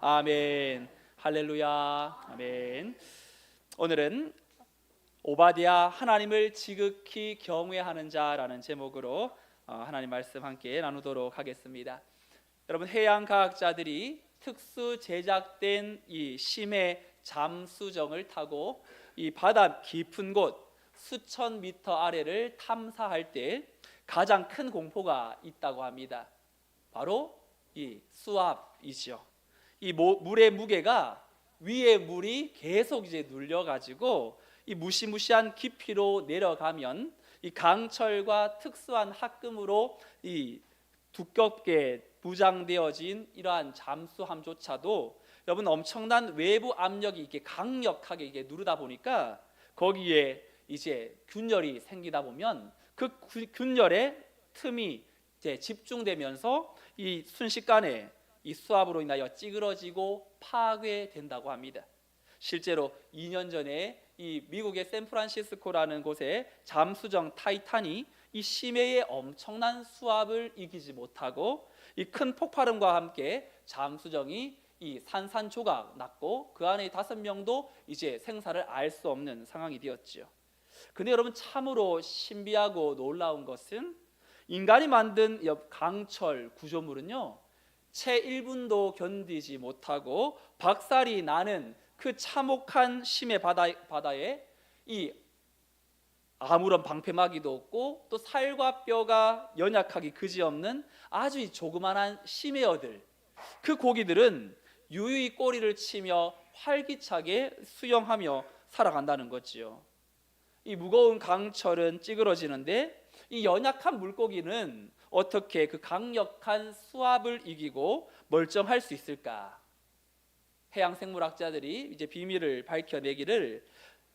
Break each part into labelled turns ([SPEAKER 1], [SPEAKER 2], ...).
[SPEAKER 1] 아멘. 할렐루야. 아멘. 오늘은 오바댜 하나님을 지극히 경외하는 자라는 제목으로 하나님 말씀 함께 나누도록 하겠습니다. 여러분, 해양 과학자들이 특수 제작된 이 심해 잠수정을 타고 이 바다 깊은 곳 수천 미터 아래를 탐사할 때 가장 큰 공포가 있다고 합니다. 바로 이 수압이죠. 이 물의 무게가 위에 물이 계속 이제 눌려가지고 이 무시무시한 깊이로 내려가면 이 강철과 특수한 합금으로 이 두껍게 무장되어진 이러한 잠수함조차도 여러분 엄청난 외부 압력이 이렇게 강력하게 이게 누르다 보니까 거기에 이제 균열이 생기다 보면 그 균열의 틈이 이제 집중되면서 이 순식간에 이 수압으로 인하여 찌그러지고 파괴된다고 합니다. 실제로 2년 전에 이 미국의 샌프란시스코라는 곳에 잠수정 타이탄이 이 심해의 엄청난 수압을 이기지 못하고 이 큰 폭발음과 함께 잠수정이 이 산산조각 났고 그 안에 5명도 이제 생사를 알 수 없는 상황이 되었죠. 근데 여러분, 참으로 신비하고 놀라운 것은 인간이 만든 강철 구조물은요, 채 1분도 견디지 못하고 박살이 나는 그 참혹한 심해 바다에 이 아무런 방패막이도 없고 또 살과 뼈가 연약하기 그지없는 아주 조그만한 심해어들, 그 고기들은 유유히 꼬리를 치며 활기차게 수영하며 살아간다는 거지요. 이 무거운 강철은 찌그러지는데 이 연약한 물고기는 어떻게 그 강력한 수압을 이기고 멀쩡할 수 있을까? 해양 생물학자들이 이제 비밀을 밝혀내기를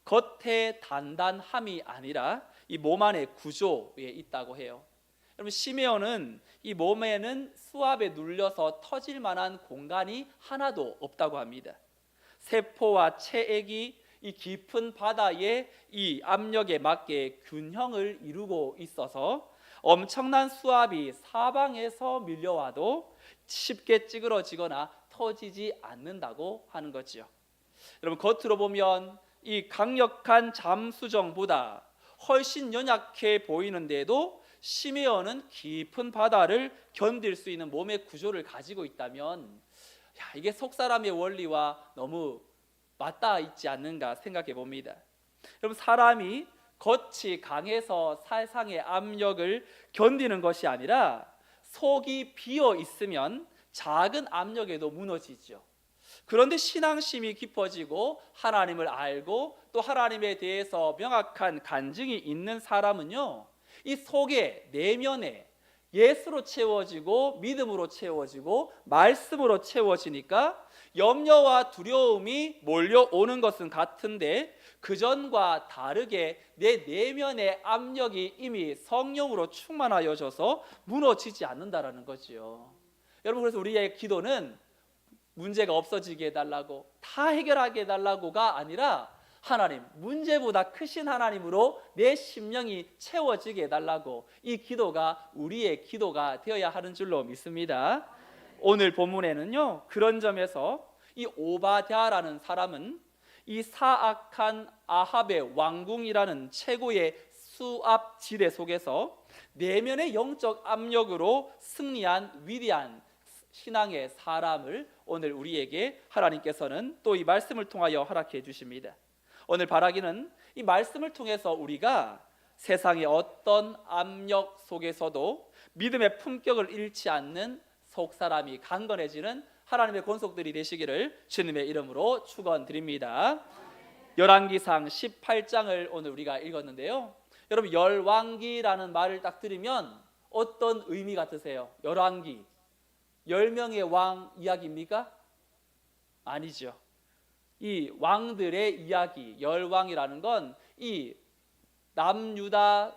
[SPEAKER 1] 겉의 단단함이 아니라 이 몸 안의 구조에 있다고 해요. 여러분, 심해어는 이 몸에는 수압에 눌려서 터질 만한 공간이 하나도 없다고 합니다. 세포와 체액이 이 깊은 바다의 이 압력에 맞게 균형을 이루고 있어서 엄청난 수압이 사방에서 밀려와도 쉽게 찌그러지거나 터지지 않는다고 하는 거지요. 여러분, 겉으로 보면 이 강력한 잠수정보다 훨씬 연약해 보이는데도 심해어는 깊은 바다를 견딜 수 있는 몸의 구조를 가지고 있다면 이게 속사람의 원리와 너무 맞닿아 있지 않는가 생각해 봅니다. 여러분, 사람이 겉이 강해서 세상의 압력을 견디는 것이 아니라 속이 비어 있으면 작은 압력에도 무너지죠. 그런데 신앙심이 깊어지고 하나님을 알고 또 하나님에 대해서 명확한 간증이 있는 사람은요, 이 속에 내면에 예수로 채워지고 믿음으로 채워지고 말씀으로 채워지니까 염려와 두려움이 몰려오는 것은 같은데 그전과 다르게 내 내면의 압력이 이미 성령으로 충만하여져서 무너지지 않는다라는 거지요. 여러분, 그래서 우리의 기도는 문제가 없어지게 해달라고, 다 해결하게 해달라고가 아니라 하나님, 문제보다 크신 하나님으로 내 심령이 채워지게 해달라고, 이 기도가 우리의 기도가 되어야 하는 줄로 믿습니다. 오늘 본문에는요, 그런 점에서 이 오바댜라는 사람은 이 사악한 아합의 왕궁이라는 최고의 수압 지대 속에서 내면의 영적 압력으로 승리한 위대한 신앙의 사람을 오늘 우리에게 하나님께서는 또 이 말씀을 통하여 허락해 주십니다. 오늘 바라기는 이 말씀을 통해서 우리가 세상의 어떤 압력 속에서도 믿음의 품격을 잃지 않는 속사람이 강건해지는 하나님의 권속들이 되시기를 주님의 이름으로 축원드립니다. 열왕기상 18장을 오늘 우리가 읽었는데요, 여러분, 열왕기라는 말을 딱 들으면 어떤 의미 같으세요? 열왕기, 10명의 왕 이야기입니까? 아니죠. 이 왕들의 이야기, 열왕이라는 건 이 남유다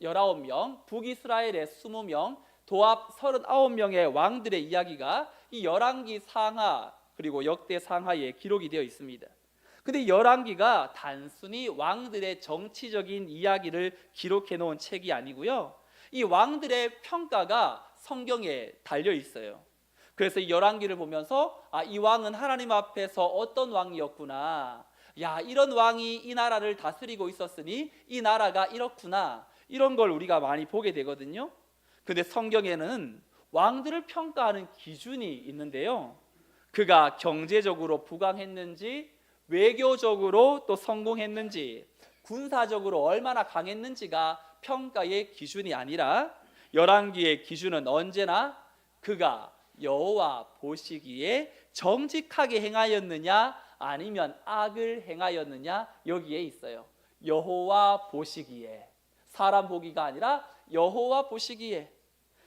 [SPEAKER 1] 19명, 북이스라엘의 20명, 도합 39명의 왕들의 이야기가 이 열왕기 상하 그리고 역대 상하에 기록이 되어 있습니다. 근데 열왕기가 단순히 왕들의 정치적인 이야기를 기록해 놓은 책이 아니고요, 이 왕들의 평가가 성경에 달려 있어요. 그래서 이 열왕기를 보면서 이 왕은 하나님 앞에서 어떤 왕이었구나, 야, 이런 왕이 이 나라를 다스리고 있었으니 이 나라가 이렇구나, 이런 걸 우리가 많이 보게 되거든요. 근데 성경에는 왕들을 평가하는 기준이 있는데요, 그가 경제적으로 부강했는지, 외교적으로 또 성공했는지, 군사적으로 얼마나 강했는지가 평가의 기준이 아니라, 열왕기의 기준은 언제나 그가 여호와 보시기에 정직하게 행하였느냐 아니면 악을 행하였느냐, 여기에 있어요. 여호와 보시기에, 사람 보기가 아니라 여호와 보시기에.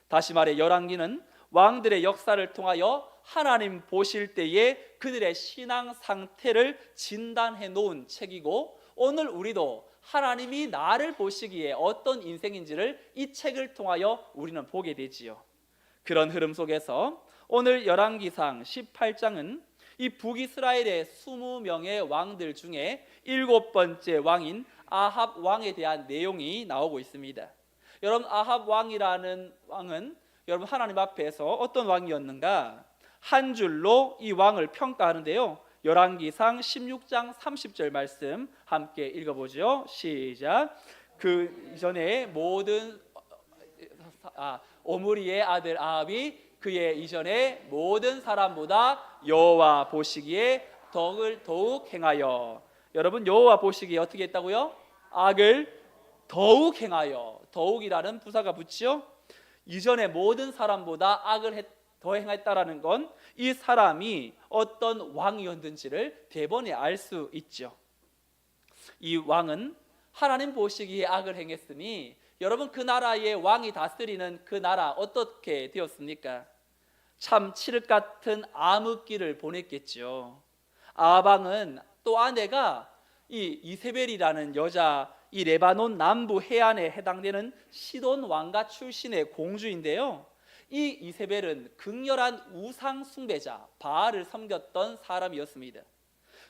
[SPEAKER 1] 다시 말해 열왕기는 왕들의 역사를 통하여 하나님 보실 때에 그들의 신앙 상태를 진단해 놓은 책이고, 오늘 우리도 하나님이 나를 보시기에 어떤 인생인지를 이 책을 통하여 우리는 보게 되지요. 그런 흐름 속에서 오늘 열왕기상 18장은 이 북이스라엘의 20명의 왕들 중에 7번째 왕인 아합 왕에 대한 내용이 나오고 있습니다. 여러분, 아합 왕이라는 왕은 여러분 하나님 앞에서 어떤 왕이었는가, 한 줄로 이 왕을 평가하는데요, 열왕기상 16장 30절 말씀 함께 읽어보죠. 시작. 그 이전에 모든 오므리의 아들 아합이 그의 이전에 모든 사람보다 여호와 보시기에 더욱 행하여. 여러분, 여호와 보시기에 어떻게 했다고요? 악을 더욱 행하여. 더욱이라는 부사가 붙지요. 이전에 모든 사람보다 악을 더 행했다라는 건 이 사람이 어떤 왕이었는지를 대번에 알 수 있죠. 이 왕은 하나님 보시기에 악을 행했으니, 여러분 그 나라의 왕이 다스리는 그 나라 어떻게 되었습니까? 참 칠흑 같은 암흑기를 보냈겠죠. 아방은 또 아내가 이 이세벨이라는 여자, 이 레바논 남부 해안에 해당되는 시돈 왕가 출신의 공주인데요, 이 이세벨은 극렬한 우상 숭배자 바알을 섬겼던 사람이었습니다.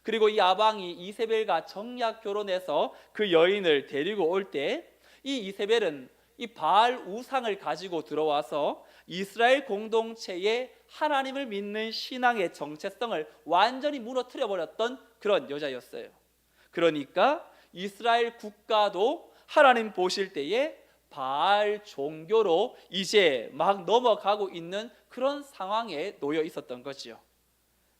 [SPEAKER 1] 그리고 이 아방이 이세벨과 정략 결혼해서 그 여인을 데리고 올 때 이 이세벨은 이 바알 우상을 가지고 들어와서 이스라엘 공동체의 하나님을 믿는 신앙의 정체성을 완전히 무너뜨려 버렸던 그런 여자였어요. 그러니까 이스라엘 국가도 하나님 보실 때에 바알 종교로 이제 막 넘어가고 있는 그런 상황에 놓여 있었던 거지요.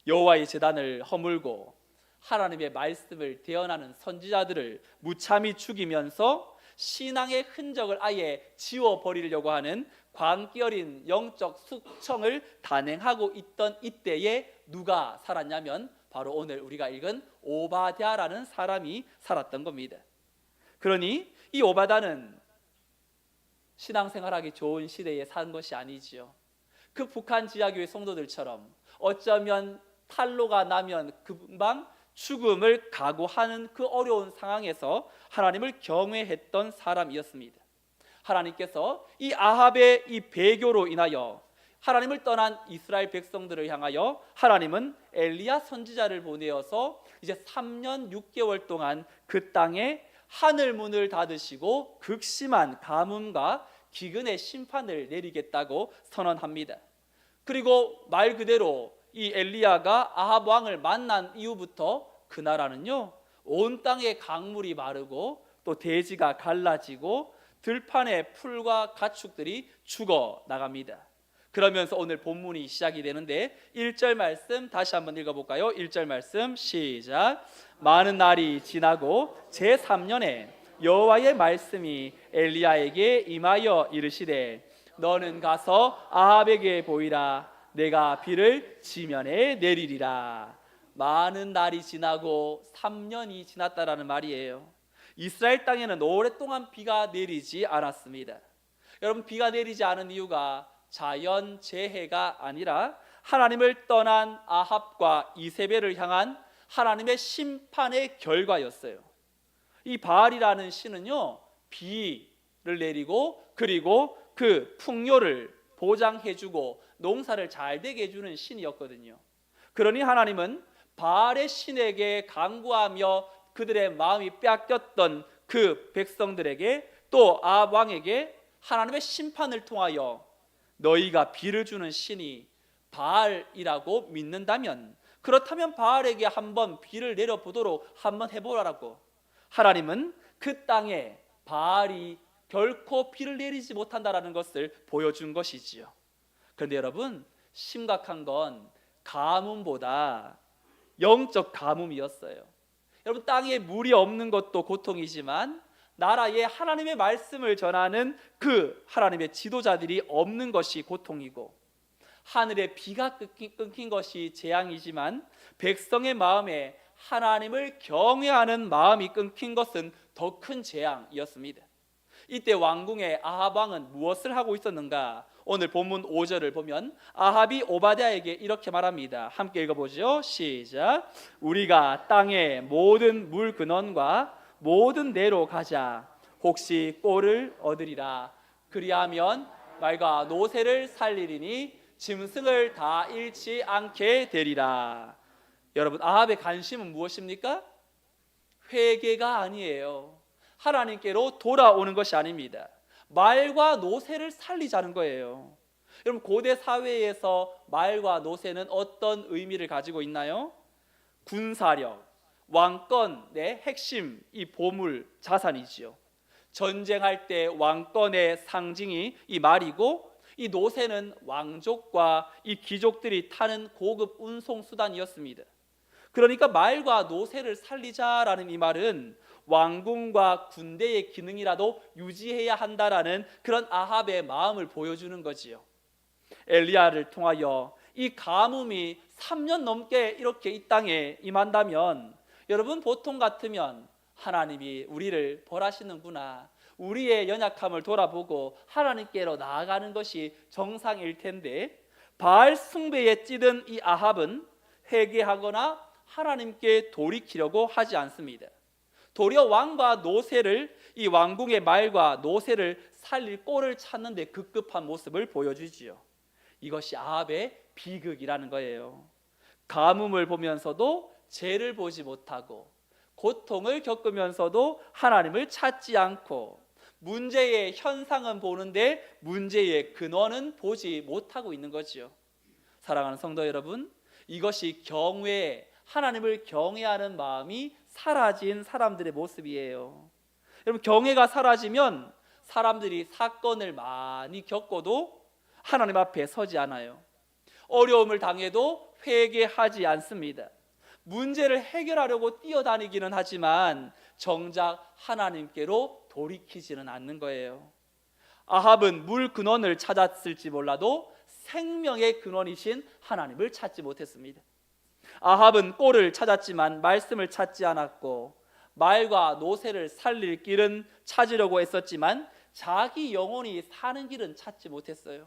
[SPEAKER 1] 여호와의 제단을 허물고 하나님의 말씀을 대언하는 선지자들을 무참히 죽이면서 신앙의 흔적을 아예 지워버리려고 하는 광기 어린 영적 숙청을 단행하고 있던 이때에 누가 살았냐면 바로 오늘 우리가 읽은 오바댜라는 사람이 살았던 겁니다. 그러니 이 오바댜는 신앙생활하기 좋은 시대에 산 것이 아니지요. 그 북한 지하교회 성도들처럼 어쩌면 탈로가 나면 금방 죽음을 각오하는 그 어려운 상황에서 하나님을 경외했던 사람이었습니다. 하나님께서 이 아합의 이 배교로 인하여 하나님을 떠난 이스라엘 백성들을 향하여 하나님은 엘리야 선지자를 보내어서 이제 3년 6개월 동안 그 땅에 하늘 문을 닫으시고 극심한 가뭄과 기근의 심판을 내리겠다고 선언합니다. 그리고 말 그대로 이 엘리야가 아합 왕을 만난 이후부터 그 나라는요, 온 땅에 강물이 마르고 또 대지가 갈라지고 들판의 풀과 가축들이 죽어 나갑니다. 그러면서 오늘 본문이 시작이 되는데 1절 말씀 다시 한번 읽어볼까요? 1절 말씀 시작. 많은 날이 지나고 제3년에 여호와의 말씀이 엘리야에게 임하여 이르시되 너는 가서 아합에게 보이라. 내가 비를 지면에 내리리라. 많은 날이 지나고 3년이 지났다라는 말이에요. 이스라엘 땅에는 오랫동안 비가 내리지 않았습니다. 여러분, 비가 내리지 않은 이유가 자연 재해가 아니라 하나님을 떠난 아합과 이세벨을 향한 하나님의 심판의 결과였어요. 이 바알이라는 신은요, 비를 내리고 그리고 그 풍요를 보장해주고 농사를 잘 되게 해주는 신이었거든요. 그러니 하나님은 바알의 신에게 간구하며 그들의 마음이 빼앗겼던 그 백성들에게 또 아합 왕에게 하나님의 심판을 통하여 너희가 비를 주는 신이 바알이라고 믿는다면, 그렇다면 바알에게 한번 비를 내려보도록 한번 해보라고. 하나님은 그 땅에 바알이 결코 비를 내리지 못한다라는 것을 보여준 것이지요. 그런데 여러분, 심각한 건 가뭄보다 영적 가뭄이었어요. 여러분, 땅에 물이 없는 것도 고통이지만 나라에 하나님의 말씀을 전하는 그 하나님의 지도자들이 없는 것이 고통이고, 하늘의 비가 끊긴 것이 재앙이지만 백성의 마음에 하나님을 경외하는 마음이 끊긴 것은 더 큰 재앙이었습니다. 이때 왕궁의 아합 왕은 무엇을 하고 있었는가? 오늘 본문 5절을 보면 아합이 오바댜에게 이렇게 말합니다. 함께 읽어보죠. 시작. 우리가 땅의 모든 물 근원과 모든 데로 가자. 혹시 꼴을 얻으리라. 그리하면 말과 노새를 살리리니 짐승을 다 잃지 않게 되리라. 여러분, 아합의 관심은 무엇입니까? 회개가 아니에요. 하나님께로 돌아오는 것이 아닙니다. 말과 노새를 살리자는 거예요. 여러분, 고대 사회에서 말과 노새는 어떤 의미를 가지고 있나요? 군사력, 왕권의 핵심, 이 보물, 자산이지요. 전쟁할 때 왕권의 상징이 이 말이고, 이 노새는 왕족과 이 귀족들이 타는 고급 운송 수단이었습니다. 그러니까 말과 노새를 살리자라는 이 말은 왕궁과 군대의 기능이라도 유지해야 한다라는 그런 아합의 마음을 보여주는 거지요. 엘리야를 통하여 이 가뭄이 3년 넘게 이렇게 이 땅에 임한다면, 여러분, 보통 같으면 하나님이 우리를 벌하시는구나, 우리의 연약함을 돌아보고 하나님께로 나아가는 것이 정상일 텐데, 바알 숭배에 찌든 이 아합은 회개하거나 하나님께 돌이키려고 하지 않습니다. 도리어 왕과 노새를, 이 왕궁의 말과 노새를 살릴 꼴을 찾는 데 급급한 모습을 보여주지요. 이것이 아합의 비극이라는 거예요. 가뭄을 보면서도 죄를 보지 못하고, 고통을 겪으면서도 하나님을 찾지 않고, 문제의 현상은 보는데 문제의 근원은 보지 못하고 있는 거지요. 사랑하는 성도 여러분, 이것이 경외, 하나님을 경외하는 마음이 사라진 사람들의 모습이에요. 여러분, 경외가 사라지면 사람들이 사건을 많이 겪어도 하나님 앞에 서지 않아요. 어려움을 당해도 회개하지 않습니다. 문제를 해결하려고 뛰어다니기는 하지만 정작 하나님께로 돌이키지는 않는 거예요. 아합은 물 근원을 찾았을지 몰라도 생명의 근원이신 하나님을 찾지 못했습니다. 아합은 꼴을 찾았지만 말씀을 찾지 않았고, 말과 노새를 살릴 길은 찾으려고 했었지만 자기 영혼이 사는 길은 찾지 못했어요.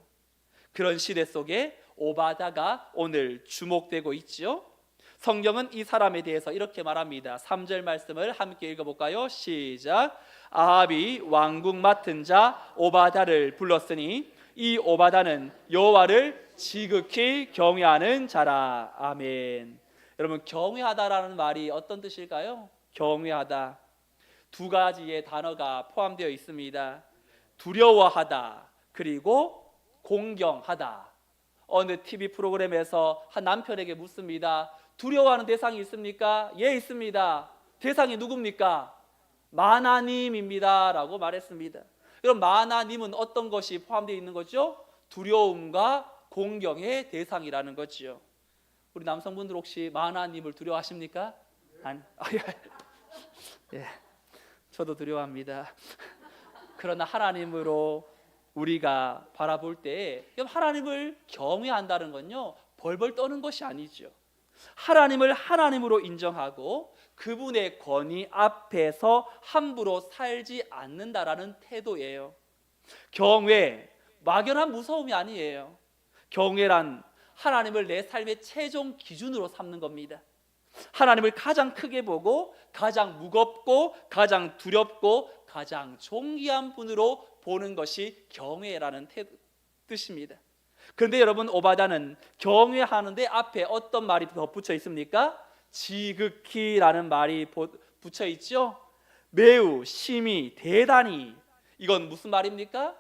[SPEAKER 1] 그런 시대 속에 오바댜가 오늘 주목되고 있지요. 성경은 이 사람에 대해서 이렇게 말합니다. 3절 말씀을 함께 읽어볼까요? 시작. 아합이 왕궁 맡은 자 오바댜를 불렀으니 이 오바댜는 여호와를 지극히 경외하는 자라. 아멘. 여러분, 경외하다라는 말이 어떤 뜻일까요? 경외하다, 두 가지의 단어가 포함되어 있습니다. 두려워하다, 그리고 공경하다. 어느 TV 프로그램에서 한 남편에게 묻습니다. 두려워하는 대상이 있습니까? 예, 있습니다. 대상이 누굽니까? 마나님입니다 라고 말했습니다. 그럼 마나님은 어떤 것이 포함되어 있는 거죠? 두려움과 공경의 대상이라는 거지요. 우리 남성분들 혹시 마나님을 두려워하십니까? 아니, 예, 저도 두려워합니다. 그러나 하나님으로 우리가 바라볼 때 하나님을 경외한다는 건요, 벌벌 떠는 것이 아니죠. 하나님을 하나님으로 인정하고 그분의 권위 앞에서 함부로 살지 않는다라는 태도예요. 경외, 막연한 무서움이 아니에요. 경외란 하나님을 내 삶의 최종 기준으로 삼는 겁니다. 하나님을 가장 크게 보고 가장 무겁고 가장 두렵고 가장 존귀한 분으로 보는 것이 경외라는 뜻입니다. 그런데 여러분, 오바댜는 경외하는데 앞에 어떤 말이 덧붙여 있습니까? 지극히라는 말이 붙여 있죠. 매우, 심히, 대단히. 이건 무슨 말입니까?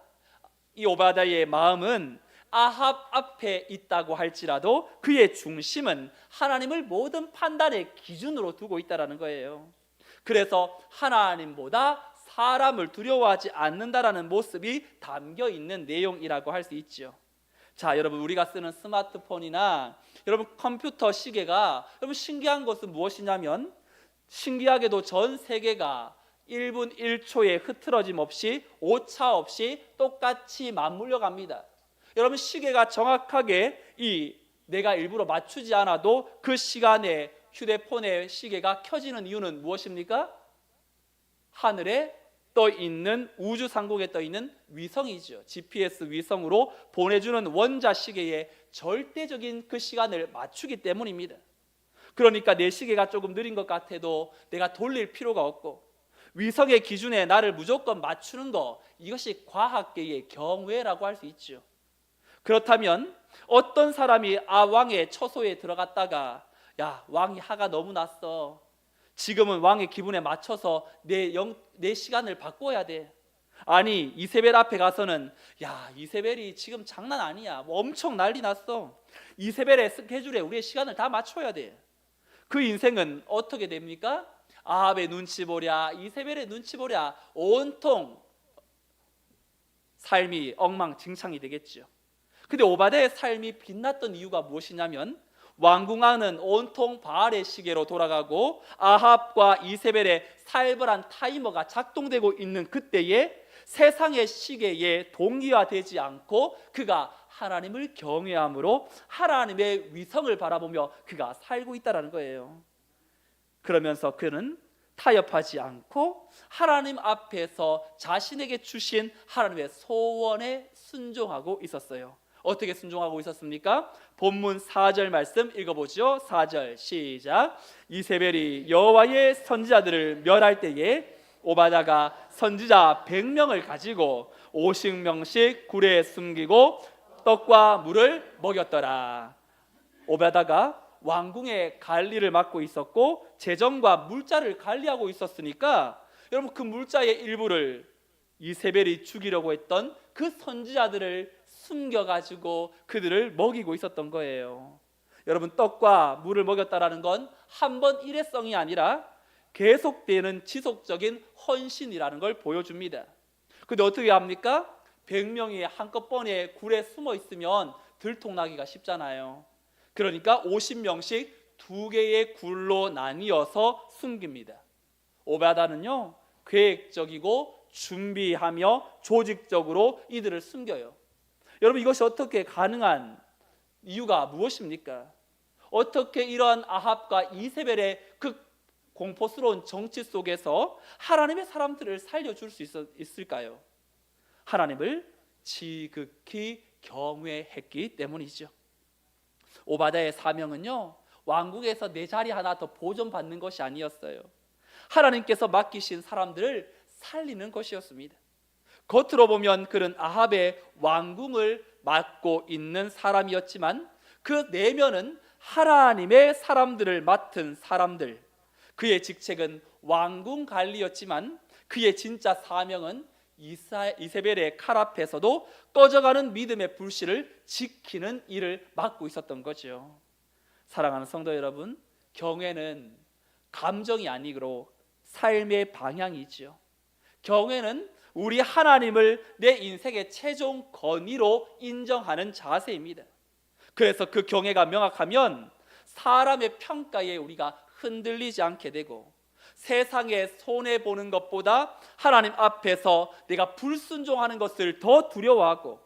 [SPEAKER 1] 이 오바댜의 마음은 아합 앞에 있다고 할지라도 그의 중심은 하나님을 모든 판단의 기준으로 두고 있다는 거예요. 그래서 하나님보다 사람을 두려워하지 않는다라는 모습이 담겨 있는 내용이라고 할 수 있죠. 자, 여러분, 우리가 쓰는 스마트폰이나 여러분 컴퓨터 시계가 여러분 신기한 것은 무엇이냐면, 신기하게도 전 세계가 1분 1초의 흐트러짐 없이 오차 없이 똑같이 맞물려 갑니다. 여러분, 시계가 정확하게 내가 일부러 맞추지 않아도 그 시간에 휴대폰의 시계가 켜지는 이유는 무엇입니까? 하늘에 떠 있는, 우주 상공에 떠 있는 위성이죠. GPS 위성으로 보내주는 원자 시계의 절대적인 그 시간을 맞추기 때문입니다. 그러니까 내 시계가 조금 느린 것 같아도 내가 돌릴 필요가 없고, 위성의 기준에 나를 무조건 맞추는 거, 이것이 과학계의 경우라고 할 수 있죠. 그렇다면 어떤 사람이 왕의 처소에 들어갔다가, 야, 왕이 화가 너무 났어, 지금은 왕의 기분에 맞춰서 내 시간을 바꿔야 돼. 아니, 이세벨 앞에 가서는, 야, 이세벨이 지금 장난 아니야, 뭐 엄청 난리 났어, 이세벨의 스케줄에 우리의 시간을 다 맞춰야 돼. 그 인생은 어떻게 됩니까? 아합의 눈치 보랴, 이세벨의 눈치 보랴, 온통 삶이 엉망진창이 되겠죠. 근데 오바댜의 삶이 빛났던 이유가 무엇이냐면, 왕궁안은 온통 바알의 시계로 돌아가고 아합과 이세벨의 살벌한 타이머가 작동되고 있는 그때에 세상의 시계에 동기화되지 않고 그가 하나님을 경외함으로 하나님의 위성을 바라보며 그가 살고 있다는 거예요. 그러면서 그는 타협하지 않고 하나님 앞에서 자신에게 주신 하나님의 소원에 순종하고 있었어요. 어떻게 순종하고 있었습니까? 본문 4절 말씀 읽어보죠. 4절 시작. 이세벨이 여호와의 선지자들을 멸할 때에 오바댜가 선지자 100명을 가지고 50명씩 굴에 숨기고 떡과 물을 먹였더라. 오바댜가 왕궁의 관리를 맡고 있었고 재정과 물자를 관리하고 있었으니까, 여러분, 그 물자의 일부를 이세벨이 죽이려고 했던 그 선지자들을 숨겨가지고 그들을 먹이고 있었던 거예요. 여러분, 떡과 물을 먹였다라는 건 한 번 일회성이 아니라 계속되는 지속적인 헌신이라는 걸 보여줍니다. 근데 어떻게 합니까? 100명이 한꺼번에 굴에 숨어 있으면 들통나기가 쉽잖아요. 그러니까 50명씩 2개의 굴로 나뉘어서 숨깁니다. 오바댜는요, 계획적이고 준비하며 조직적으로 이들을 숨겨요. 여러분, 이것이 어떻게 가능한 이유가 무엇입니까? 어떻게 이러한 아합과 이세벨의 그 공포스러운 정치 속에서 하나님의 사람들을 살려줄 수 있을까요? 하나님을 지극히 경외했기 때문이죠. 오바댜의 사명은요, 왕국에서 내 자리 하나 더 보존받는 것이 아니었어요. 하나님께서 맡기신 사람들을 살리는 것이었습니다. 겉으로 보면 그는 아합의 왕궁을 맡고 있는 사람이었지만 그 내면은 하나님의 사람들을 맡은 사람들, 그의 직책은 왕궁 관리였지만 그의 진짜 사명은 이세벨의 칼 앞에서도 꺼져가는 믿음의 불씨를 지키는 일을 맡고 있었던 거죠. 사랑하는 성도 여러분, 경외는 감정이 아니고 삶의 방향이지요. 경외는 우리 하나님을 내 인생의 최종 권위로 인정하는 자세입니다. 그래서 그 경외가 명확하면 사람의 평가에 우리가 흔들리지 않게 되고, 세상에 손해보는 것보다 하나님 앞에서 내가 불순종하는 것을 더 두려워하고,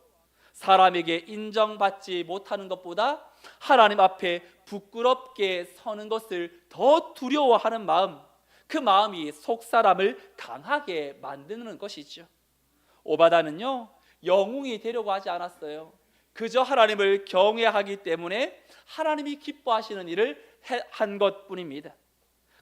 [SPEAKER 1] 사람에게 인정받지 못하는 것보다 하나님 앞에 부끄럽게 서는 것을 더 두려워하는 마음, 그 마음이 속사람을 강하게 만드는 것이죠. 오바댜는요, 영웅이 되려고 하지 않았어요. 그저 하나님을 경외하기 때문에 하나님이 기뻐하시는 일을 한 것뿐입니다.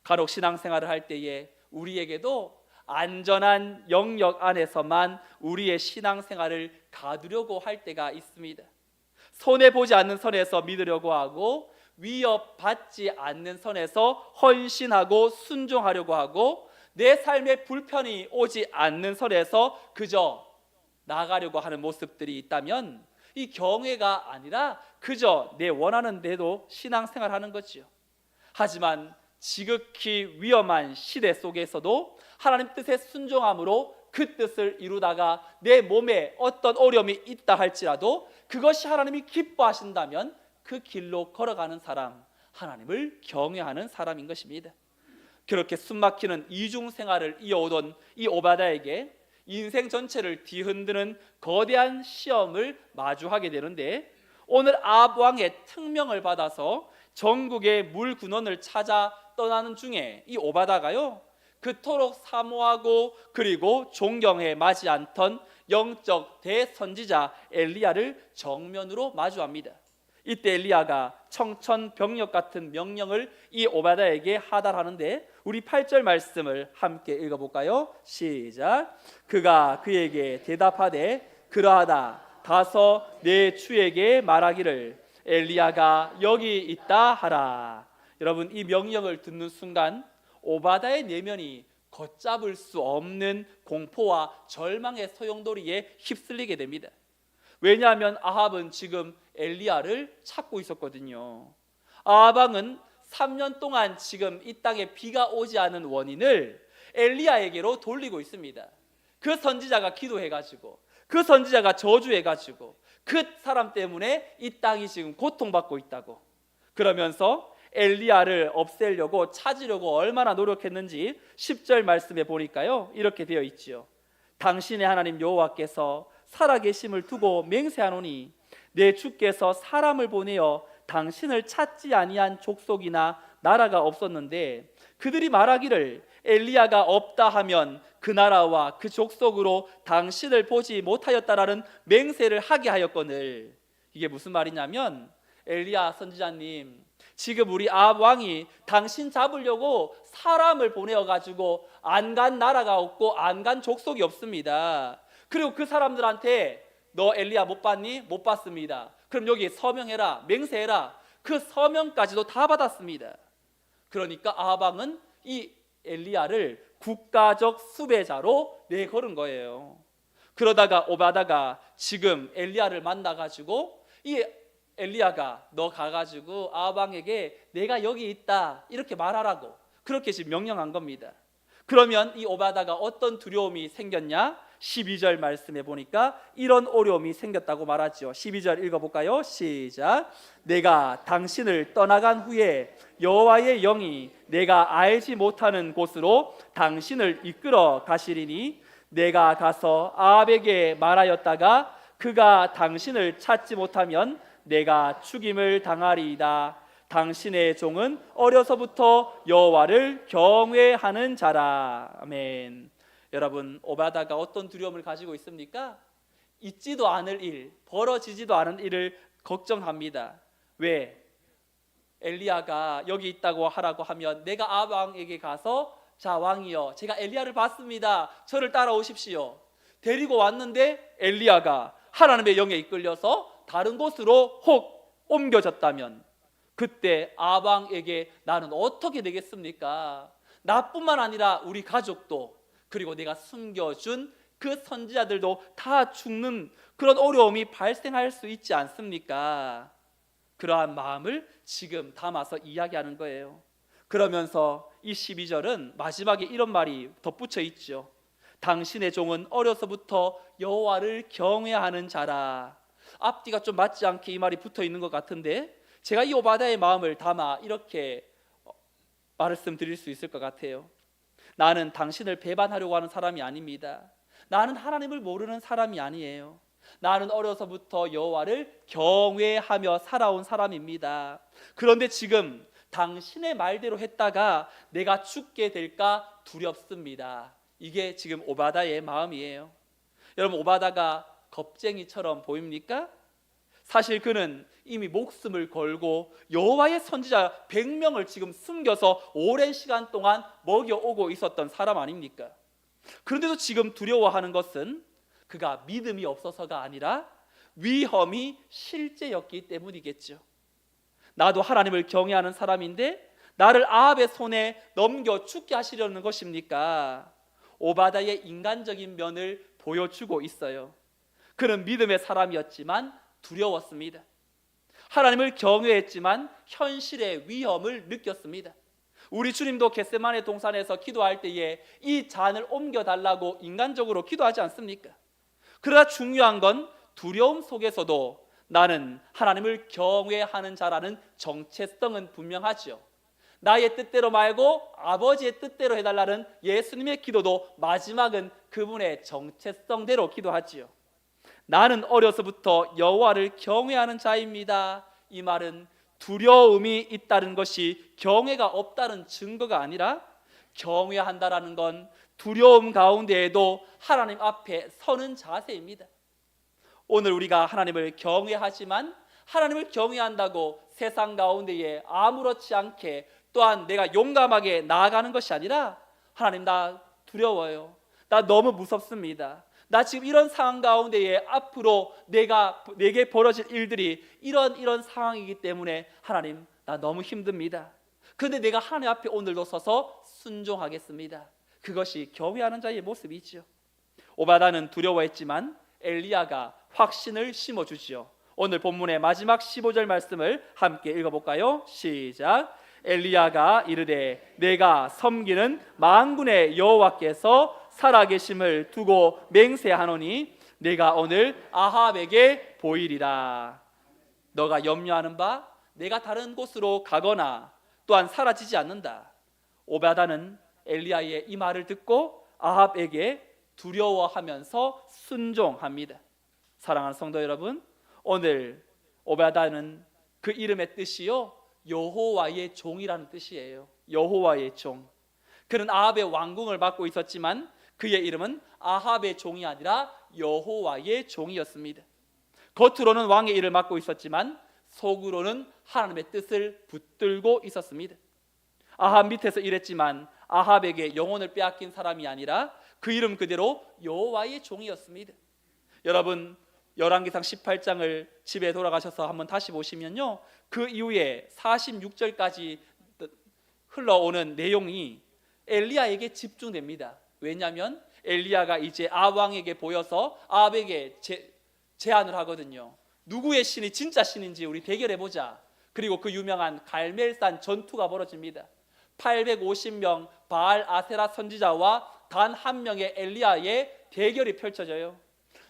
[SPEAKER 1] 간혹 신앙생활을 할 때에 우리에게도 안전한 영역 안에서만 우리의 신앙생활을 가두려고 할 때가 있습니다. 손해보지 않는 선에서 믿으려고 하고, 위협받지 않는 선에서 헌신하고 순종하려고 하고, 내 삶에 불편이 오지 않는 선에서 그저 나가려고 하는 모습들이 있다면, 이 경외가 아니라 그저 내 원하는 대로 신앙생활하는 거지요. 하지만 지극히 위험한 시대 속에서도 하나님 뜻에 순종함으로 그 뜻을 이루다가 내 몸에 어떤 어려움이 있다 할지라도 그것이 하나님이 기뻐하신다면 그 길로 걸어가는 사람, 하나님을 경외하는 사람인 것입니다. 그렇게 숨막히는 이중 생활을 이어오던 이 오바다에게 인생 전체를 뒤흔드는 거대한 시험을 마주하게 되는데, 오늘 아합 왕의 특명을 받아서 전국의 물 근원을 찾아 떠나는 중에 이 오바다가요, 그토록 사모하고 그리고 존경해 마지 않던 영적 대선지자 엘리야를 정면으로 마주합니다. 이때 엘리야가 청천벽력 같은 명령을 이 오바다에게 하달하는데, 우리 8절 말씀을 함께 읽어볼까요? 시작. 그가 그에게 대답하되 그러하다. 가서 내 주에게 말하기를 엘리야가 여기 있다 하라. 여러분, 이 명령을 듣는 순간 오바다의 내면이 걷잡을 수 없는 공포와 절망의 소용돌이에 휩쓸리게 됩니다. 왜냐하면 아합은 지금 엘리야를 찾고 있었거든요. 아합 왕은 3년 동안 지금 이 땅에 비가 오지 않은 원인을 엘리야에게로 돌리고 있습니다. 그 선지자가 기도해가지고, 그 선지자가 저주해가지고, 그 사람 때문에 이 땅이 지금 고통받고 있다고. 그러면서 엘리야를 없애려고 찾으려고 얼마나 노력했는지 10절 말씀에 보니까요, 이렇게 되어 있지요. 당신의 하나님 여호와께서 살아계심을 두고 맹세하노니 내 주께서 사람을 보내어 당신을 찾지 아니한 족속이나 나라가 없었는데 그들이 말하기를 엘리야가 없다 하면 그 나라와 그 족속으로 당신을 보지 못하였다라는 맹세를 하게 하였거늘. 이게 무슨 말이냐면, 엘리야 선지자님, 지금 우리 아합 왕이 당신 잡으려고 사람을 보내어가지고 안 간 나라가 없고 안 간 족속이 없습니다. 그리고 그 사람들한테 너 엘리야 못 봤니? 못 봤습니다. 그럼 여기 서명해라, 맹세해라. 그 서명까지도 다 받았습니다. 그러니까 아합 왕은 이 엘리야를 국가적 수배자로 내걸은 거예요. 그러다가 오바다가 지금 엘리야를 만나가지고 이 엘리야가 너 가가지고 아합 왕에게 내가 여기 있다 이렇게 말하라고 그렇게 지금 명령한 겁니다. 그러면 이 오바다가 어떤 두려움이 생겼냐? 12절 말씀해 보니까 이런 어려움이 생겼다고 말하죠. 12절 읽어볼까요? 시작. 내가 당신을 떠나간 후에 여호와의 영이 내가 알지 못하는 곳으로 당신을 이끌어 가시리니 내가 가서 아합에게 말하였다가 그가 당신을 찾지 못하면 내가 죽임을 당하리이다. 당신의 종은 어려서부터 여호와를 경외하는 자라. 아멘. 여러분, 오바다가 어떤 두려움을 가지고 있습니까? 있지도 않을 일, 벌어지지도 않은 일을 걱정합니다. 왜? 엘리야가 여기 있다고 하라고 하면 내가 아합 왕에게 가서 자 왕이여, 제가 엘리야를 봤습니다. 저를 따라오십시오. 데리고 왔는데 엘리야가 하나님의 영에 이끌려서 다른 곳으로 혹 옮겨졌다면 그때 아합 왕에게 나는 어떻게 되겠습니까? 나뿐만 아니라 우리 가족도, 그리고 내가 숨겨준 그 선지자들도 다 죽는 그런 어려움이 발생할 수 있지 않습니까? 그러한 마음을 지금 담아서 이야기하는 거예요. 그러면서 이 12절은 마지막에 이런 말이 덧붙여 있죠. 당신의 종은 어려서부터 여호와를 경외하는 자라. 앞뒤가 좀 맞지 않게 이 말이 붙어 있는 것 같은데, 제가 이 오바다의 마음을 담아 이렇게 말씀드릴 수 있을 것 같아요. 나는 당신을 배반하려고 하는 사람이 아닙니다. 나는 하나님을 모르는 사람이 아니에요. 나는 어려서부터 여호와를 경외하며 살아온 사람입니다. 그런데 지금 당신의 말대로 했다가 내가 죽게 될까 두렵습니다. 이게 지금 오바다의 마음이에요. 여러분, 오바다가 겁쟁이처럼 보입니까? 사실 그는 이미 목숨을 걸고 여호와의 선지자 100명을 지금 숨겨서 오랜 시간 동안 먹여오고 있었던 사람 아닙니까? 그런데도 지금 두려워하는 것은 그가 믿음이 없어서가 아니라 위험이 실제였기 때문이겠죠. 나도 하나님을 경외하는 사람인데 나를 아합의 손에 넘겨 죽게 하시려는 것입니까? 오바다의 인간적인 면을 보여주고 있어요. 그는 믿음의 사람이었지만 두려웠습니다. 하나님을 경외했지만 현실의 위험을 느꼈습니다. 우리 주님도 겟세마네 동산에서 기도할 때에 이 잔을 옮겨달라고 인간적으로 기도하지 않습니까? 그러나 중요한 건 두려움 속에서도 나는 하나님을 경외하는 자라는 정체성은 분명하지요. 나의 뜻대로 말고 아버지의 뜻대로 해달라는 예수님의 기도도 마지막은 그분의 정체성대로 기도하지요. 나는 어려서부터 여호와를 경외하는 자입니다. 이 말은 두려움이 있다는 것이 경외가 없다는 증거가 아니라 경외한다라는 건 두려움 가운데에도 하나님 앞에 서는 자세입니다. 오늘 우리가 하나님을 경외하지만 하나님을 경외한다고 세상 가운데에 아무렇지 않게 또한 내가 용감하게 나아가는 것이 아니라 하나님 나 두려워요. 나 너무 무섭습니다. 나 지금 이런 상황 가운데에 앞으로 내게 벌어질 일들이 이런 상황이기 때문에 하나님 나 너무 힘듭니다. 그런데 내가 하나님 앞에 오늘도 서서 순종하겠습니다. 그것이 경외하는 자의 모습이지요. 오바다는 두려워했지만 엘리야가 확신을 심어주지요. 오늘 본문의 마지막 15절 말씀을 함께 읽어볼까요? 시작. 엘리야가 이르되 내가 섬기는 만군의 여호와께서 살아계심을 두고 맹세하노니 내가 오늘 아합에게 보이리라. 너가 염려하는 바 내가 다른 곳으로 가거나 또한 사라지지 않는다. 오바다는 엘리야의 이 말을 듣고 아합에게 두려워하면서 순종합니다. 사랑하는 성도 여러분, 오늘 오바다는 그 이름의 뜻이요 여호와의 종이라는 뜻이에요. 여호와의 종. 그는 아합의 왕궁을 맡고 있었지만 그의 이름은 아합의 종이 아니라 여호와의 종이었습니다. 겉으로는 왕의 일을 맡고 있었지만 속으로는 하나님의 뜻을 붙들고 있었습니다. 아합 밑에서 일했지만 아합에게 영혼을 빼앗긴 사람이 아니라 그 이름 그대로 여호와의 종이었습니다. 여러분 열왕기상 18장을 집에 돌아가셔서 한번 다시 보시면요, 그 이후에 46절까지 흘러오는 내용이 엘리야에게 집중됩니다. 왜냐하면 엘리야가 이제 아왕에게 보여서 아합에게 제안을 하거든요. 누구의 신이 진짜 신인지 우리 대결해보자. 그리고 그 유명한 갈멜산 전투가 벌어집니다. 850명 바알 아세라 선지자와 단 한 명의 엘리야의 대결이 펼쳐져요.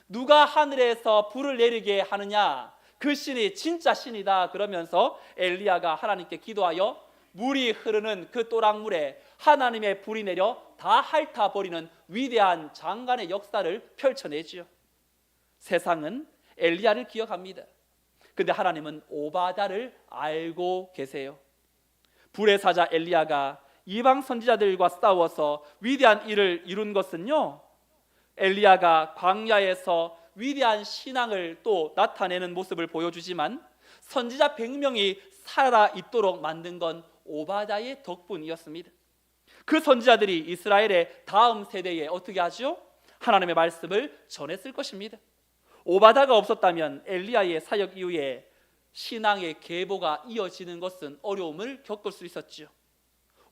[SPEAKER 1] 누가 하늘에서 불을 내리게 하느냐, 그 신이 진짜 신이다. 그러면서 엘리야가 하나님께 기도하여 물이 흐르는 그 또랑물에 하나님의 불이 내려 다 핥아버리는 위대한 장관의 역사를 펼쳐내지요. 세상은 엘리야를 기억합니다. 근데 하나님은 오바다를 알고 계세요. 불의 사자 엘리야가 이방 선지자들과 싸워서 위대한 일을 이룬 것은요, 엘리야가 광야에서 위대한 신앙을 또 나타내는 모습을 보여주지만 선지자 100명이 살아있도록 만든 건 오바다의 덕분이었습니다. 그 선지자들이 이스라엘의 다음 세대에 어떻게 하죠? 하나님의 말씀을 전했을 것입니다. 오바다가 없었다면 엘리야의 사역 이후에 신앙의 계보가 이어지는 것은 어려움을 겪을 수 있었죠.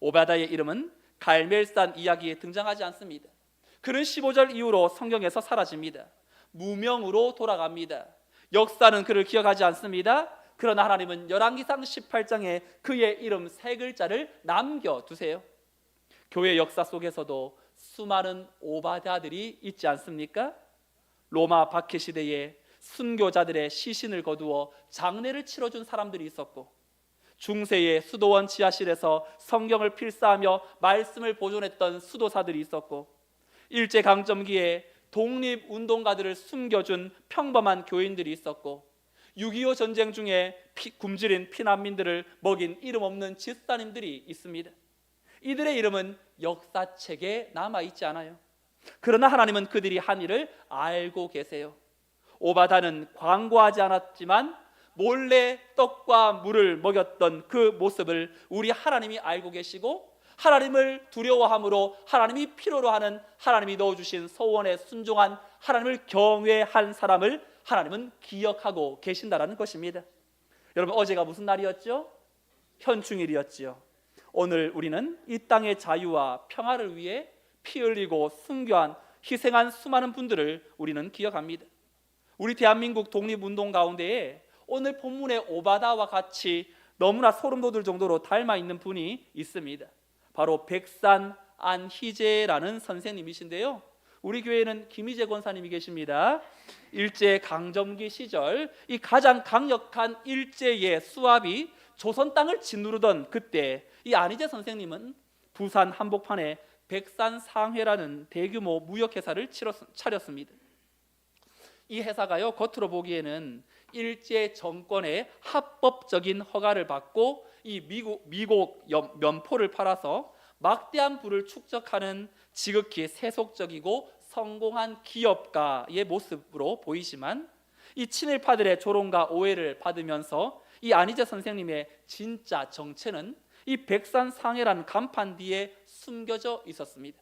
[SPEAKER 1] 오바다의 이름은 갈멜산 이야기에 등장하지 않습니다. 그는 15절 이후로 성경에서 사라집니다. 무명으로 돌아갑니다. 역사는 그를 기억하지 않습니다. 그러나 하나님은 열왕기상 18장에 그의 이름 3글자를 남겨두세요. 교회 역사 속에서도 수많은 오바다들이 있지 않습니까? 로마 박해 시대에 순교자들의 시신을 거두어 장례를 치러준 사람들이 있었고, 중세의 수도원 지하실에서 성경을 필사하며 말씀을 보존했던 수도사들이 있었고, 일제강점기에 독립운동가들을 숨겨준 평범한 교인들이 있었고, 6.25 전쟁 중에 굶주린 피난민들을 먹인 이름 없는 집사님들이 있습니다. 이들의 이름은 역사책에 남아있지 않아요. 그러나 하나님은 그들이 한 일을 알고 계세요. 오바다는 광고하지 않았지만 몰래 떡과 물을 먹였던 그 모습을 우리 하나님이 알고 계시고, 하나님을 두려워함으로 하나님이 필요로 하는, 하나님이 넣어주신 소원에 순종한, 하나님을 경외한 사람을 하나님은 기억하고 계신다라는 것입니다. 여러분, 어제가 무슨 날이었죠? 현충일이었지요. 오늘 우리는 이 땅의 자유와 평화를 위해 피 흘리고 순교한, 희생한 수많은 분들을 우리는 기억합니다. 우리 대한민국 독립운동 가운데에 오늘 본문의 오바다와 같이 너무나 소름 돋을 정도로 닮아 있는 분이 있습니다. 바로 백산 안희재라는 선생님이신데요, 우리 교회는 김희재 권사님이 계십니다. 일제 강점기 시절 이 가장 강력한 일제의 수압이 조선 땅을 짓누르던 그때 이 안희재 선생님은 부산 한복판에 백산상회라는 대규모 무역회사를 차렸습니다. 이 회사가요, 겉으로 보기에는 일제 정권의 합법적인 허가를 받고 이 미국 면포를 팔아서 막대한 부를 축적하는 지극히 세속적이고 성공한 기업가의 모습으로 보이지만, 이 친일파들의 조롱과 오해를 받으면서 이 안희재 선생님의 진짜 정체는 이 백산상해라는 간판 뒤에 숨겨져 있었습니다.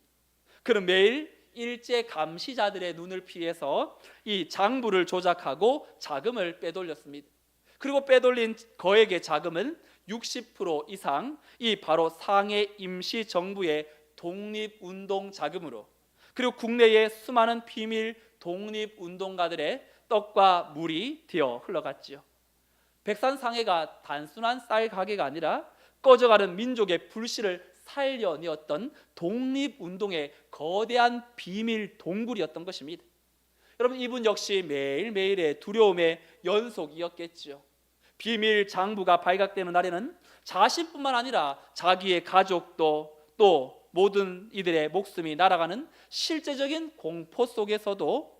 [SPEAKER 1] 그는 매일 일제 감시자들의 눈을 피해서 이 장부를 조작하고 자금을 빼돌렸습니다. 그리고 빼돌린 거액의 자금은 60% 이상 이 바로 상해 임시정부의 독립운동 자금으로, 그리고 국내의 수많은 비밀 독립운동가들의 떡과 물이 되어 흘러갔지요. 백산상해가 단순한 쌀 가게가 아니라 꺼져가는 민족의 불씨를 살려내었던 독립운동의 거대한 비밀 동굴이었던 것입니다. 여러분, 이분 역시 매일매일의 두려움의 연속이었겠죠. 비밀 장부가 발각되는 날에는 자신뿐만 아니라 자기의 가족도 또 모든 이들의 목숨이 날아가는 실제적인 공포 속에서도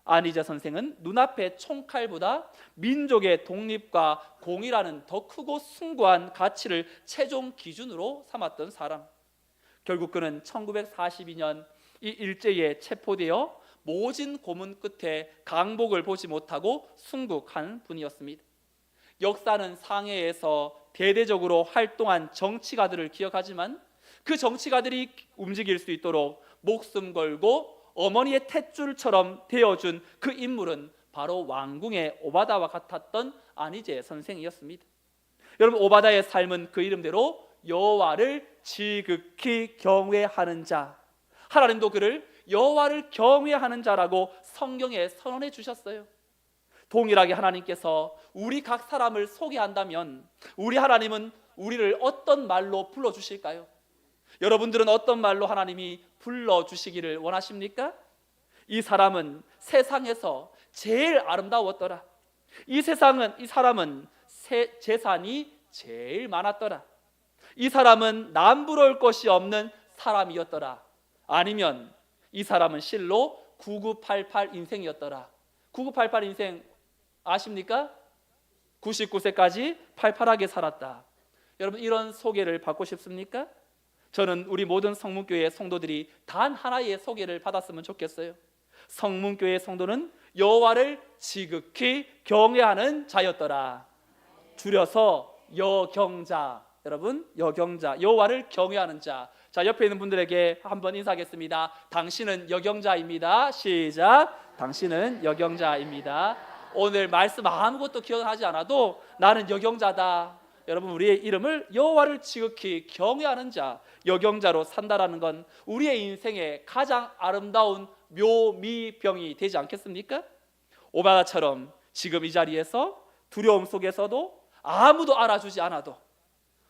[SPEAKER 1] 안희재 선생은 눈앞의 총칼보다 민족의 독립과 공의라는 더 크고 숭고한 가치를 최종 기준으로 삼았던 사람. 결국 그는 1942년 이 일제에 체포되어 모진 고문 끝에 강복을 보지 못하고 순국한 분이었습니다. 역사는 상해에서 대대적으로 활동한 정치가들을 기억하지만 그 정치가들이 움직일 수 있도록 목숨 걸고 어머니의 탯줄처럼 되어준 그 인물은 바로 왕궁의 오바다와 같았던 안희재 선생이었습니다. 여러분, 오바다의 삶은 그 이름대로 여호와를 지극히 경외하는 자, 하나님도 그를 여호와를 경외하는 자라고 성경에 선언해 주셨어요. 동일하게 하나님께서 우리 각 사람을 소개한다면 우리 하나님은 우리를 어떤 말로 불러주실까요? 여러분들은 어떤 말로 하나님이 불러주시기를 원하십니까? 이 사람은 세상에서 제일 아름다웠더라. 이 사람은 재산이 제일 많았더라. 이 사람은 남부러울 것이 없는 사람이었더라. 아니면 이 사람은 실로 9988 인생이었더라. 9988 인생 아십니까? 99세까지 팔팔하게 살았다. 여러분, 이런 소개를 받고 싶습니까? 저는 우리 모든 성문교회 성도들이 단 하나의 소개를 받았으면 좋겠어요. 성문교회 성도는 여호와를 지극히 경외하는 자였더라. 줄여서 여경자. 여러분, 여경자, 여호와를 경외하는 자. 자, 옆에 있는 분들에게 한번 인사하겠습니다. 당신은 여경자입니다. 시작. 당신은 여경자입니다. 오늘 말씀 아무것도 기억하지 않아도 나는 여경자다. 여러분, 우리의 이름을 여호와를 지극히 경외하는 자, 여경자로 산다라는 건 우리의 인생의 가장 아름다운 묘미병이 되지 않겠습니까? 오바다처럼 지금 이 자리에서 두려움 속에서도 아무도 알아주지 않아도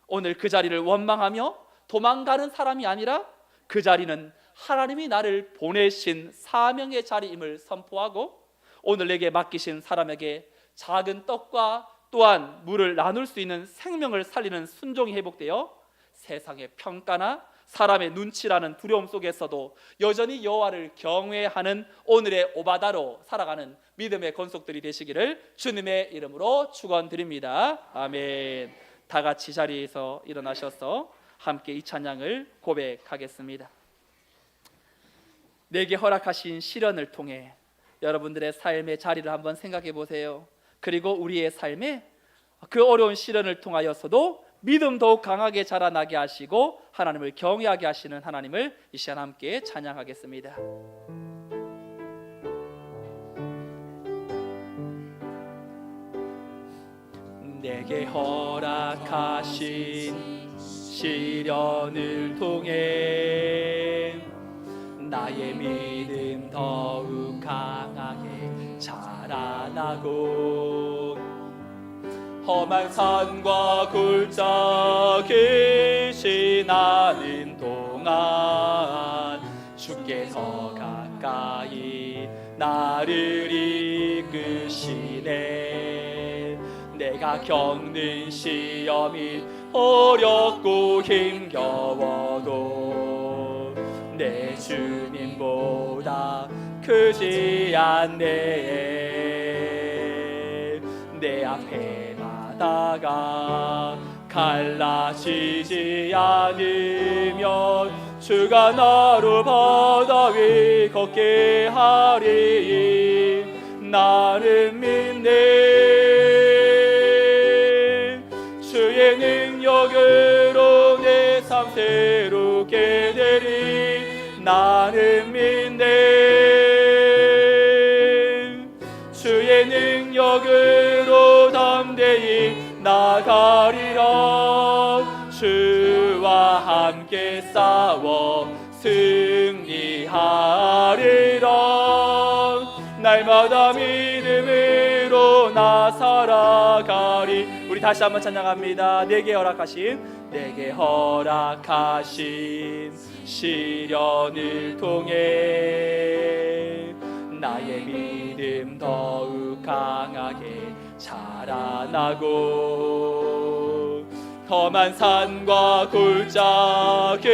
[SPEAKER 1] 오늘 그 자리를 원망하며 도망가는 사람이 아니라 그 자리는 하나님이 나를 보내신 사명의 자리임을 선포하고 오늘 내게 맡기신 사람에게 작은 떡과 또한 물을 나눌 수 있는 생명을 살리는 순종이 회복되어 세상의 평가나 사람의 눈치라는 두려움 속에서도 여전히 여호와를 경외하는 오늘의 오바다로 살아가는 믿음의 권속들이 되시기를 주님의 이름으로 축원드립니다. 아멘. 다 같이 자리에서 일어나셔서 함께 이 찬양을 고백하겠습니다. 내게 허락하신 시련을 통해 여러분들의 삶의 자리를 한번 생각해 보세요. 그리고 우리의 삶에 그 어려운 시련을 통하여서도 믿음 더욱 강하게 자라나게 하시고 하나님을 경외하게 하시는 하나님을 이 시간 함께 찬양하겠습니다. 내게 허락하신 시련을 통해 나의 믿음 더욱 강하게 자라나고 험한 산과 골짜기 나는 동안 주께 더 가까이 나를 이끄시네. 내가 겪는 시험이 어렵고 힘겨워도 내 주님보다 크지 않네. 내 앞에 바다가 갈라지지 않으면 주가 나로 바다 위 걷게 하리. 나는 믿네. 주의 능력으로 내 삶 새롭게 되리. 나는 믿네. 주의 능력으로 담대히 나가리라. 주와 함께 싸워 승리하리라. 날마다 믿음으로 나 살아가리. 우리 다시 한번 찬양합니다. 내게 허락하신 시련을 통해 나의 믿음 더욱 강하게 자라나고 험한 산과 골짜기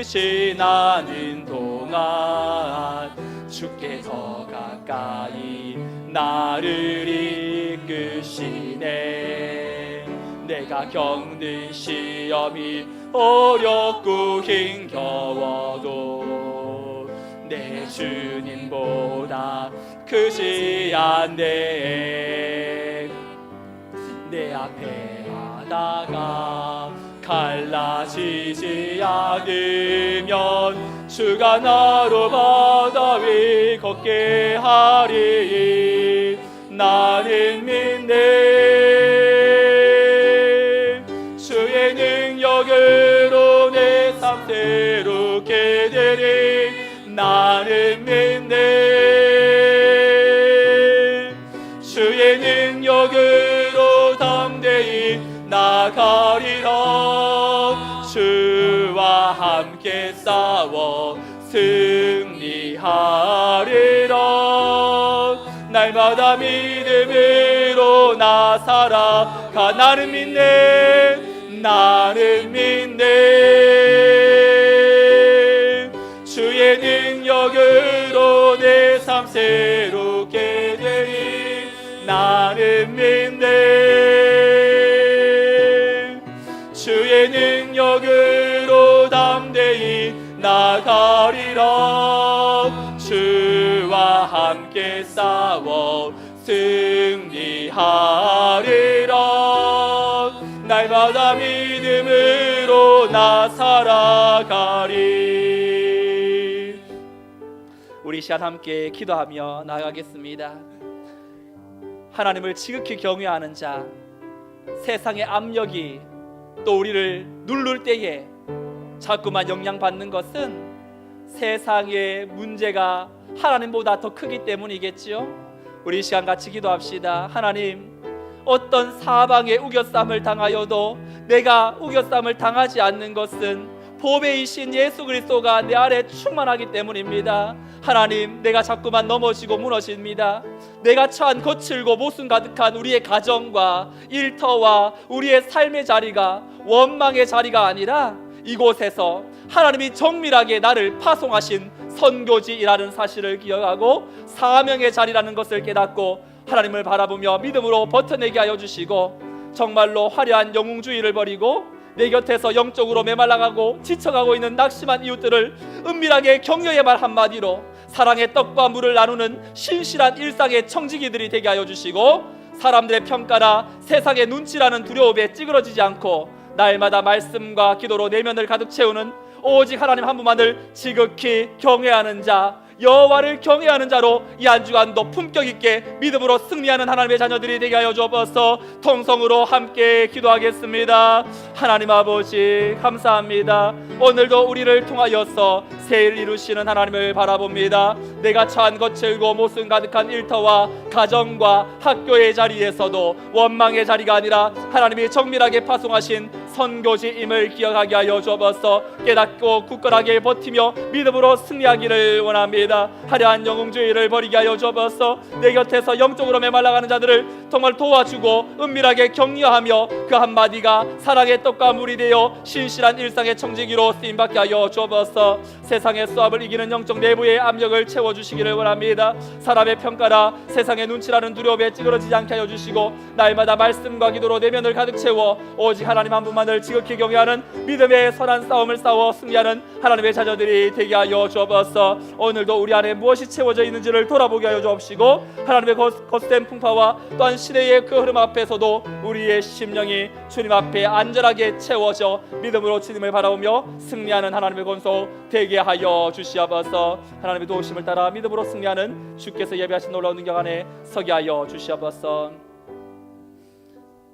[SPEAKER 1] 지나는 동안 주께 더 가까이 나를 이끄시네. 내가 겪는 시험이 어렵고 힘겨워도 내 주님보다 크지 않네. 내 앞에 바다가 갈라지지 않으면 주가 나로 바다 위 걷게 하리. 나는 믿네. 주의 능력으로 내 삶 새롭게 되리. 나는 믿네. 주의 능력으로 담대히 나가리라. 주와 함께 싸워 승리하리라. 날마다 믿음으로 나 살아가. 나는 믿네. 나는 믿네. 주의 능력으로 내 삶 새롭게 되리. 나는 믿네. 주의 능력으로 담대히 나가리라. 주와 함께 싸워 승리하리라. 날마다 믿음으로 나 살아가리. 우리 시간 함께 기도하며 나아가겠습니다. 하나님을 지극히 경외하는 자, 세상의 압력이 또 우리를 누를 때에 자꾸만 영향받는 것은 세상의 문제가 하나님보다 더 크기 때문이겠지요. 우리 이 시간 같이 기도합시다. 하나님, 어떤 사방에 우겨쌈을 당하여도 내가 우겨쌈을 당하지 않는 것은 보배이신 예수 그리스도가 내 안에 충만하기 때문입니다. 하나님, 내가 자꾸만 넘어지고 무너집니다. 내가 처한 거칠고 모순 가득한 우리의 가정과 일터와 우리의 삶의 자리가 원망의 자리가 아니라 이곳에서 하나님이 정밀하게 나를 파송하신 선교지이라는 사실을 기억하고 사명의 자리라는 것을 깨닫고 하나님을 바라보며 믿음으로 버텨내게 하여 주시고, 정말로 화려한 영웅주의를 버리고 내 곁에서 영적으로 메말라가고 지쳐가고 있는 낙심한 이웃들을 은밀하게 격려의 말 한마디로 사랑의 떡과 물을 나누는 신실한 일상의 청지기들이 되게 하여 주시고, 사람들의 평가나 세상의 눈치라는 두려움에 찌그러지지 않고 날마다 말씀과 기도로 내면을 가득 채우는 오직 하나님 한 분만을 지극히 경외하는 자, 여호와를 경외하는 자로 이 한 주간도 품격 있게 믿음으로 승리하는 하나님의 자녀들이 되게 하여 주옵소서. 통성으로 함께 기도하겠습니다. 하나님 아버지 감사합니다. 오늘도 우리를 통하여서 새해를 이루시는 하나님을 바라봅니다. 내가 처한 거칠고 모순 가득한 일터와 가정과 학교의 자리에서도 원망의 자리가 아니라 하나님이 정밀하게 파송하신 선교지임을 기억하게 하여 주옵소서. 깨닫고 굳건하게 버티며 믿음으로 승리하기를 원합니다. 화려한 영웅주의를 버리게 하여 주옵소서. 내 곁에서 영적으로 메말라가는 자들을 정말 도와주고 은밀하게 격려하며 그 한마디가 사랑의 떡과 물이 되어 신실한 일상의 청지기로 쓰임받게 하여 주옵소서. 세상의 수압을 이기는 영적 내부의 압력을 채워주시기를 원합니다. 사람의 평가라 세상의 눈치라는 두려움에 찌그러지지 않게 하여 주시고 날마다 말씀과 기도로 내면을 가득 채워 오직 하나님 한 분만을 지극히 경외하는 믿음의 선한 싸움을 싸워 승리하는 하나님의 자녀들이 되게 하여 주옵소서. 오늘도 우리 안에 무엇이 채워져 있는지를 돌아보게 하여 주옵시고 하나님의 거센 풍파와 또한 시대의 그 흐름 앞에서도 우리의 심령이 주님 앞에 안전하게 채워져 믿음으로 주님을 바라보며 승리하는 하나님의 권속 되게 하여 주시옵소서. 하나님의 도우심을 따라 믿음으로 승리하는 주께서 예배하신 놀라운 능력 안에 서게 하여 주시옵소서.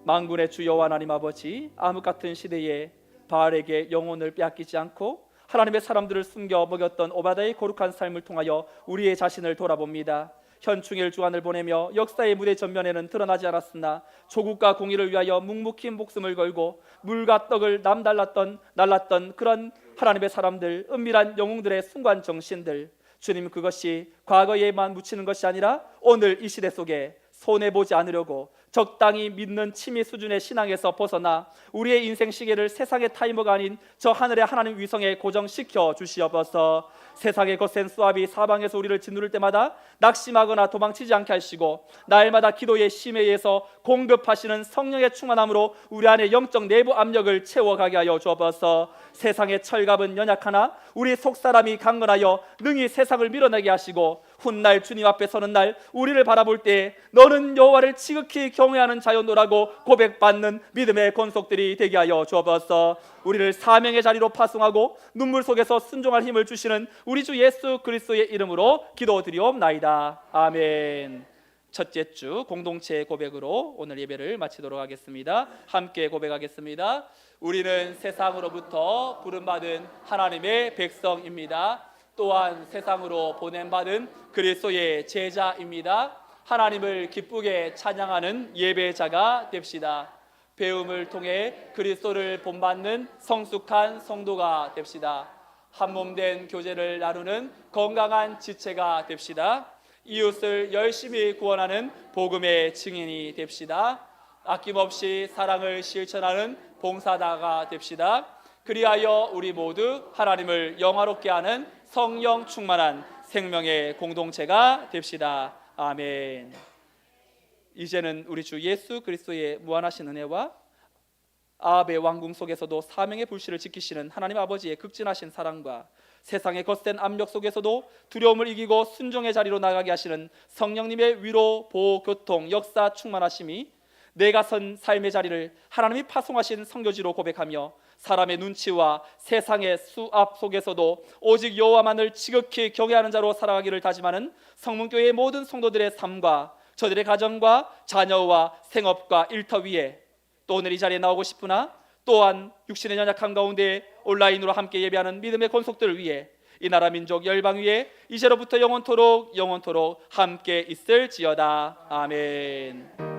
[SPEAKER 1] 만군의 주 여호와 하나님 아버지, 암흑 같은 시대에 바알에게 영혼을 빼앗기지 않고 하나님의 사람들을 숨겨 먹였던 오바다의 거룩한 삶을 통하여 우리의 자신을 돌아봅니다. 현충일 주간을 보내며 역사의 무대 전면에는 드러나지 않았으나 조국과 공의를 위하여 묵묵히 목숨을 걸고 물과 떡을 날랐던 그런 하나님의 사람들, 은밀한 영웅들의 순간 정신들, 주님, 그것이 과거에만 묻히는 것이 아니라 오늘 이 시대 속에 손해보지 않으려고 적당히 믿는 치미 수준의 신앙에서 벗어나 우리의 인생 시계를 세상의 타이머가 아닌 저 하늘의 하나님 위성에 고정시켜 주시옵소서. 세상의 거센 수압이 사방에서 우리를 짓누를 때마다 낙심하거나 도망치지 않게 하시고 날마다 기도의 심회에서 공급하시는 성령의 충만함으로 우리 안에 영적 내부 압력을 채워가게 하여 주옵소서. 세상의 철갑은 연약하나 우리 속사람이 강건하여 능히 세상을 밀어내게 하시고 훗날 주님 앞에 서는 날 우리를 바라볼 때 너는 여호와를 지극히 경외하는 자였노라고 고백받는 믿음의 권속들이 되게 하여 주옵소서. 우리를 사명의 자리로 파송하고 눈물 속에서 순종할 힘을 주시는 우리 주 예수 그리스도의 이름으로 기도드리옵나이다. 아멘. 첫째 주 공동체 고백으로 오늘 예배를 마치도록 하겠습니다. 함께 고백하겠습니다. 우리는 세상으로부터 부름받은 하나님의 백성입니다. 또한 세상으로 보냄받은 그리스도의 제자입니다. 하나님을 기쁘게 찬양하는 예배자가 됩시다. 배움을 통해 그리스도를 본받는 성숙한 성도가 됩시다. 한몸된 교제를 나누는 건강한 지체가 됩시다. 이웃을 열심히 구원하는 복음의 증인이 됩시다. 아낌없이 사랑을 실천하는 봉사자가 됩시다. 그리하여 우리 모두 하나님을 영화롭게 하는 성령 충만한 생명의 공동체가 됩시다. 아멘. 이제는 우리 주 예수 그리스도의 무한하신 은혜와 아합의 왕궁 속에서도 사명의 불씨를 지키시는 하나님 아버지의 극진하신 사랑과 세상의 거센 압력 속에서도 두려움을 이기고 순종의 자리로 나가게 하시는 성령님의 위로, 보호, 교통, 역사 충만하심이 내가 선 삶의 자리를 하나님이 파송하신 선교지로 고백하며 사람의 눈치와 세상의 수압 속에서도 오직 여호와만을 지극히 경외하는 자로 살아가기를 다짐하는 성문교회의 모든 성도들의 삶과 저들의 가정과 자녀와 생업과 일터 위에 또 오늘 이 자리에 나오고 싶으나 또한 육신의 연약함 가운데 온라인으로 함께 예배하는 믿음의 권속들을 위해 이 나라 민족 열방 위에 이제로부터 영원토록 함께 있을지어다. 아멘.